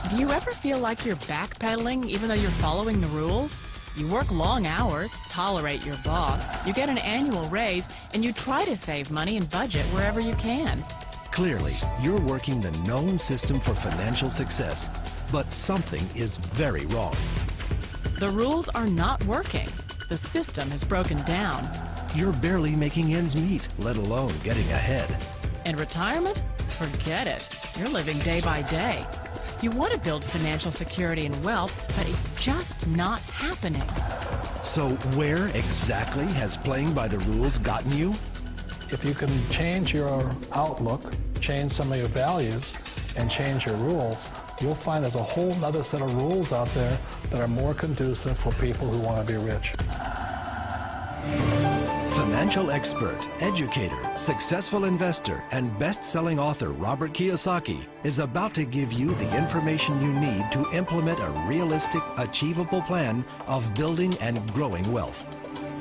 Do you ever feel like you're backpedaling even though you're following the rules? You work long hours, tolerate your boss, you get an annual raise, and you try to save money and budget wherever you can. Clearly, you're working the known system for financial success, but something is very wrong. The rules are not working. The system has broken down. You're barely making ends meet, let alone getting ahead. And retirement? Forget it. You're living day by day. You want to build financial security and wealth, but it's just not happening. So where exactly has playing by the rules gotten you? If you can change your outlook, change some of your values, and change your rules, you'll find there's a whole other set of rules out there that are more conducive for people who want to be rich. Financial expert, educator, successful investor, and best-selling author Robert Kiyosaki is about to give you the information you need to implement a realistic, achievable plan of building and growing wealth.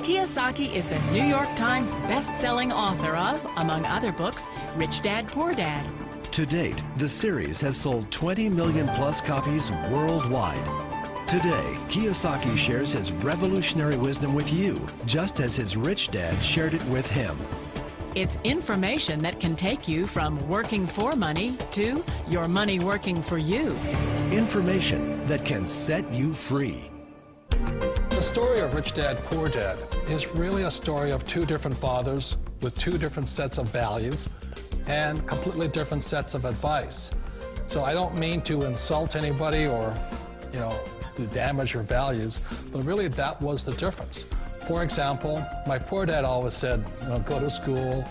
Kiyosaki is the New York Times best-selling author of, among other books, Rich Dad, Poor Dad. To date, the series has sold 20 million plus copies worldwide. Today, Kiyosaki shares his revolutionary wisdom with you, just as his rich dad shared it with him. It's information that can take you from working for money to your money working for you. Information that can set you free. The story of Rich Dad, Poor Dad is really a story of two different fathers with two different sets of values and completely different sets of advice. So I don't mean to insult anybody or, to damage your values, but really that was the difference. For example, my poor dad always said, go to school,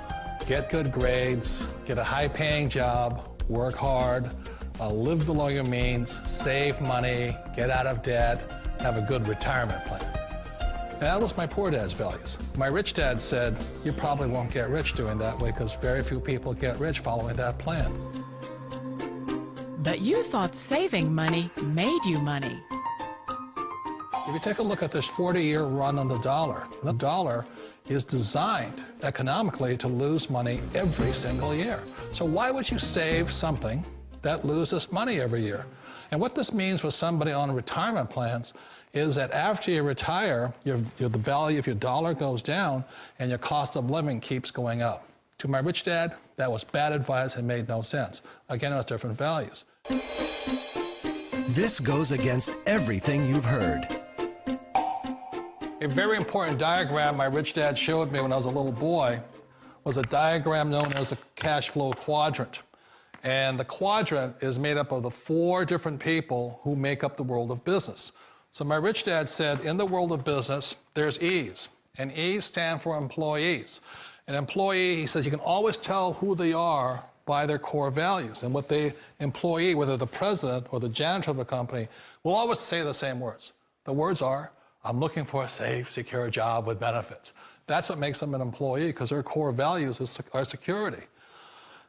get good grades, get a high-paying job, work hard, live below your means, save money, get out of debt, have a good retirement plan. And that was my poor dad's values. My rich dad said, you probably won't get rich doing that way because very few people get rich following that plan. But you thought saving money made you money. If you take a look at this 40-year run on the dollar is designed economically to lose money every single year. So why would you save something that loses money every year? And what this means for somebody on retirement plans is that after you retire, the value of your dollar goes down and your cost of living keeps going up. To my rich dad, that was bad advice and made no sense. Again, it was different values. This goes against everything you've heard. A very important diagram my rich dad showed me when I was a little boy was a diagram known as a cash flow quadrant. And the quadrant is made up of the 4 different people who make up the world of business. So my rich dad said, in the world of business, there's E's. And E's stand for employees. An employee, he says, you can always tell who they are by their core values. And what the employee, whether the president or the janitor of the company, will always say the same words. The words are, I'm looking for a safe, secure job with benefits. That's what makes them an employee, because their core values are security.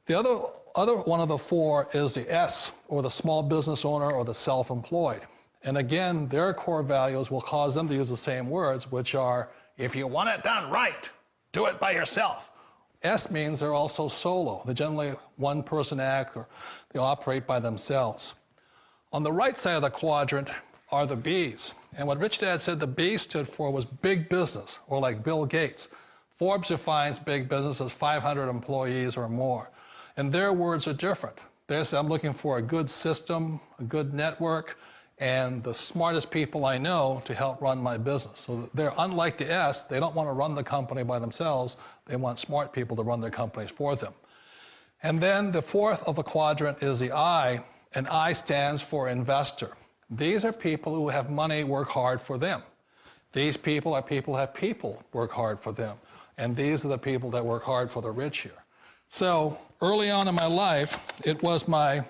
The other one of the 4 is the S, or the small business owner or the self-employed. And again, their core values will cause them to use the same words, which are, if you want it done right, do it by yourself. S means they're also solo. They're generally one-person act, or they operate by themselves. On the right side of the quadrant are the B's. And what Rich Dad said the B stood for was big business, or like Bill Gates. Forbes defines big business as 500 employees or more. And their words are different. They say, I'm looking for a good system, a good network, and the smartest people I know to help run my business. So they're unlike the S. They don't want to run the company by themselves. They want smart people to run their companies for them. And then the 4th of the quadrant is the I, and I stands for investor. These are people who have money work hard for them. These people are people who have people work hard for them. And these are the people that work hard for the rich here. So early on in my life, it was my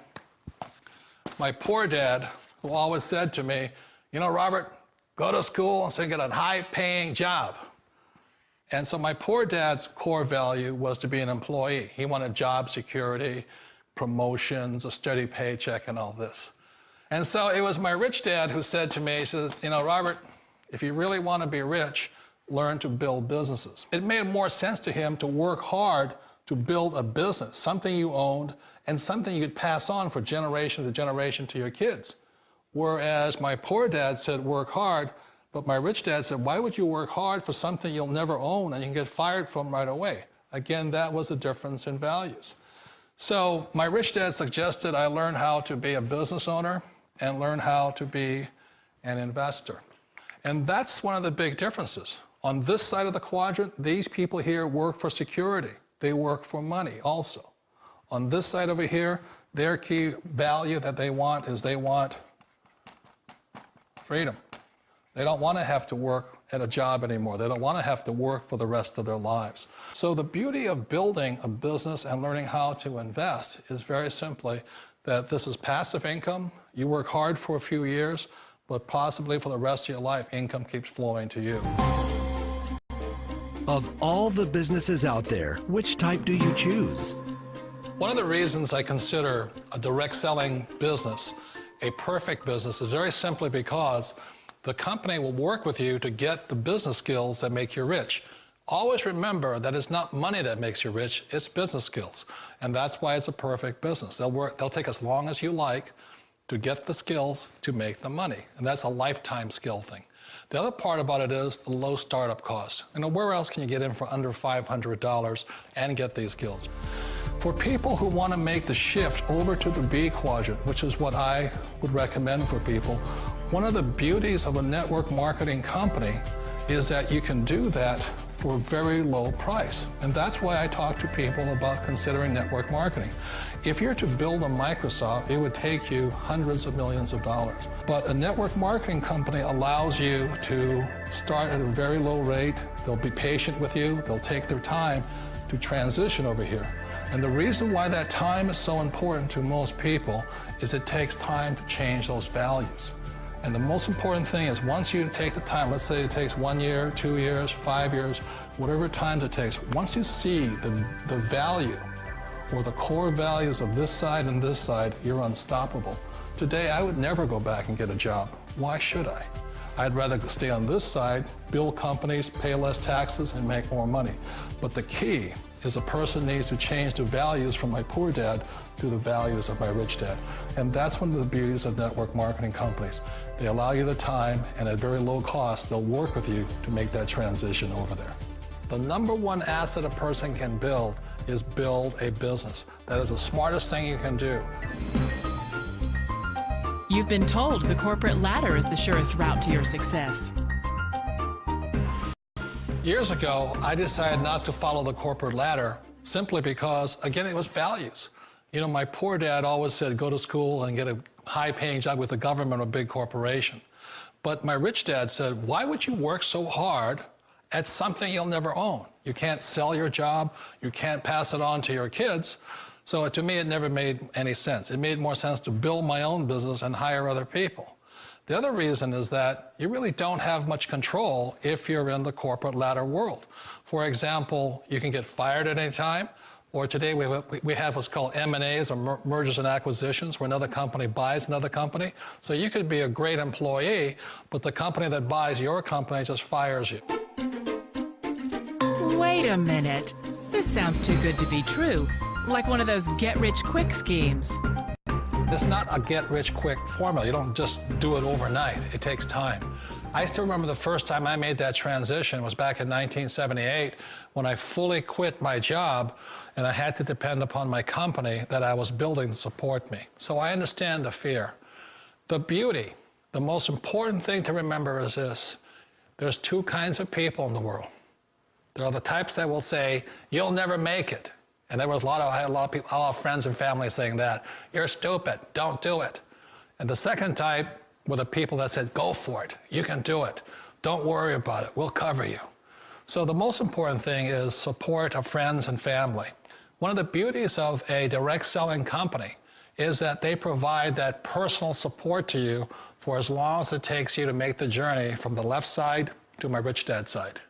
poor dad who always said to me, Robert, go to school and get a high-paying job. And so my poor dad's core value was to be an employee. He wanted job security, promotions, a steady paycheck, and all this. And so it was my rich dad who said to me, he says, Robert, if you really want to be rich, learn to build businesses. It made more sense to him to work hard to build a business, something you owned and something you could pass on for generation to generation to your kids. Whereas my poor dad said, work hard, but my rich dad said, why would you work hard for something you'll never own and you can get fired from right away? Again, that was the difference in values. So my rich dad suggested I learn how to be a business owner and learn how to be an investor. And that's one of the big differences. On this side of the quadrant, these people here work for security. They work for money also. On this side over here, their key value that they want is they want freedom. They don't want to have to work at a job anymore. They don't want to have to work for the rest of their lives. So the beauty of building a business and learning how to invest is very simply that this is passive income. You work hard for a few years, but possibly for the rest of your life, income keeps flowing to you. Of all the businesses out there, which type do you choose? One of the reasons I consider a direct selling business a perfect business is very simply because the company will work with you to get the business skills that make you rich. Always remember that it's not money that makes you rich, it's business skills. And that's why it's a perfect business. They'll take as long as you like to get the skills to make the money. And that's a lifetime skill thing. The other part about it is the low startup cost. You know, where else can you get in for under $500 and get these skills? For people who want to make the shift over to the B quadrant, which is what I would recommend for people, one of the beauties of a network marketing company is that you can do that for a very low price. And that's why I talk to people about considering network marketing. If you're to build a Microsoft, it would take you hundreds of millions of dollars. But a network marketing company allows you to start at a very low rate. They'll be patient with you. They'll take their time to transition over here. And the reason why that time is so important to most people is it takes time to change those values. And the most important thing is once you take the time, let's say it takes 1 year, 2 years, 5 years, whatever time it takes, once you see the value or the core values of this side and this side, you're unstoppable. Today, I would never go back and get a job. Why should I? I'd rather stay on this side, build companies, pay less taxes, and make more money. But the key is a person needs to change the values from my poor dad to the values of my rich dad. And that's one of the beauties of network marketing companies. They allow you the time, and at very low cost, they'll work with you to make that transition over there. The number one asset a person can build is build a business. That is the smartest thing you can do. You've been told the corporate ladder is the surest route to your success. Years ago, I decided not to follow the corporate ladder simply because, again, it was values. You know, my poor dad always said, go to school and get a high-paying job with the government or a big corporation. But my rich dad said, why would you work so hard at something you'll never own? You can't sell your job. You can't pass it on to your kids. So to me, it never made any sense. It made more sense to build my own business and hire other people. The other reason is that you really don't have much control if you're in the corporate ladder world. For example, you can get fired at any time, or today we have what's called M&As, or mergers and acquisitions, where another company buys another company. So you could be a great employee, but the company that buys your company just fires you. Wait a minute. This sounds too good to be true. Like one of those get-rich-quick schemes. It's not a get-rich-quick formula. You don't just do it overnight. It takes time. I still remember the first time I made that transition was back in 1978 when I fully quit my job and I had to depend upon my company that I was building to support me. So I understand the fear. The beauty, the most important thing to remember is this. There's two kinds of people in the world. There are the types that will say, you'll never make it. And there was I had a lot of friends and family saying that. You're stupid, don't do it. And the second type were the people that said, go for it, you can do it. Don't worry about it, we'll cover you. So the most important thing is support of friends and family. One of the beauties of a direct selling company is that they provide that personal support to you for as long as it takes you to make the journey from the left side to my rich dad side.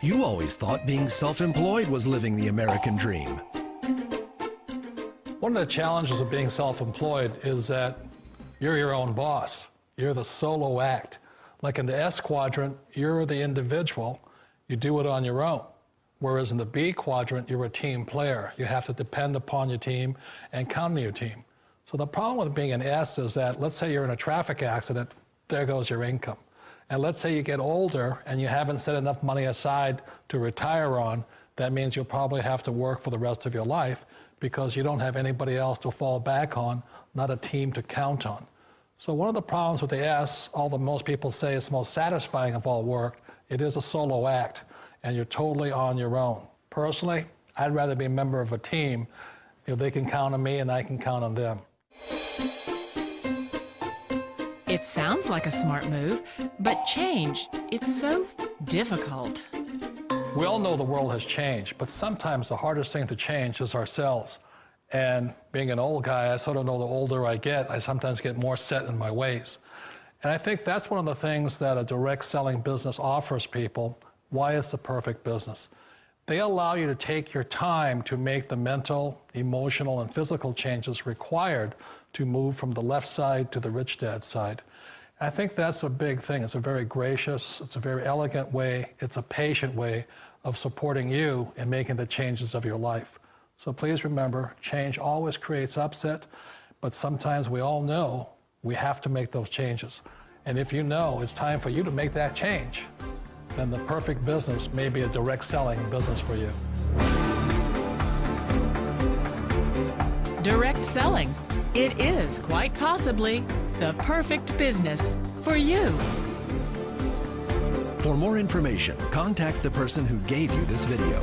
You always thought being self-employed was living the American dream. One of the challenges of being self-employed is that you're your own boss. You're the solo act. Like in the S quadrant, you're the individual. You do it on your own. Whereas in the B quadrant, you're a team player. You have to depend upon your team and count on your team. So the problem with being an S is that, let's say you're in a traffic accident, there goes your income. And let's say you get older and you haven't set enough money aside to retire on, that means you'll probably have to work for the rest of your life because you don't have anybody else to fall back on, not a team to count on. So one of the problems with the S, although most people say it's the most satisfying of all work, it is a solo act, and you're totally on your own. Personally, I'd rather be a member of a team. They can count on me and I can count on them. It sounds like a smart move, but change, it's so difficult. We all know the world has changed, but sometimes the hardest thing to change is ourselves. And being an old guy, I sort of know the older I get, I sometimes get more set in my ways. And I think that's one of the things that a direct selling business offers people, why it's the perfect business. They allow you to take your time to make the mental, emotional, and physical changes required to move from the left side to the rich dad side. I think that's a big thing. It's a very gracious, it's a very elegant way, it's a patient way of supporting you in making the changes of your life. So please remember, change always creates upset, but sometimes we all know we have to make those changes. And if you know it's time for you to make that change, then the perfect business may be a direct selling business for you. Direct selling. It is quite possibly the perfect business for you. For more information, contact the person who gave you this video.